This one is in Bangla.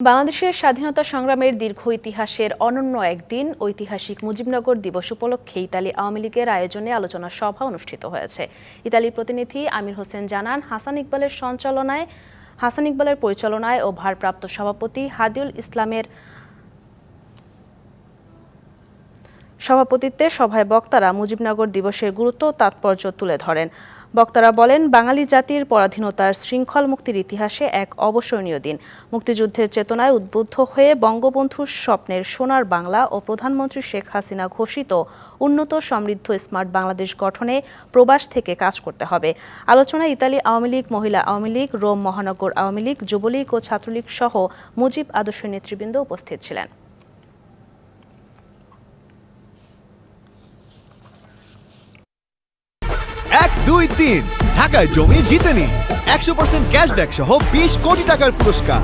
বাংলাদেশের স্বাধীনতা সংগ্রামের দীর্ঘ ইতিহাসের অনন্য একদিন ঐতিহাসিক মুজিবনগর দিবস উপলক্ষে ইতালি আওয়ামী লীগের আয়োজনে আলোচনা সভা অনুষ্ঠিত হয়েছে। ইতালির প্রতিনিধি আমির হোসেন জানান, হাসান ইকবালের পরিচালনায় ও ভারপ্রাপ্ত সভাপতি হাদিউল ইসলামের সভাপতিত্বে সভায় বক্তারা মুজিবনগর দিবসের গুরুত্ব ও তাৎপর্য তুলে ধরেন। বক্তারা বলেন, বাঙালি জাতির পরাধীনতার শৃঙ্খল মুক্তির ইতিহাসে এক অবিস্মরণীয় দিন। মুক্তিযুদ্ধের চেতনায় উদ্বুদ্ধ হয়ে বঙ্গবন্ধুর স্বপ্নের সোনার বাংলা ও প্রধানমন্ত্রী শেখ হাসিনা ঘোষিত উন্নত সমৃদ্ধ স্মার্ট বাংলাদেশ গঠনে প্রবাস থেকে কাজ করতে হবে। আলোচনায় ইতালি আওয়ামী লীগ, মহিলা আওয়ামী লীগ, রোম মহানগর আওয়ামী লীগ, যুবলীগ ও ছাত্রলীগ সহ মুজিব আদর্শের নেতৃবৃন্দ উপস্থিত ছিলেন। 1, 2, 3 ঢাকায় জমি জিতে নিন 100% ক্যাশব্যাক সহ 20 কোটি টাকার পুরস্কার।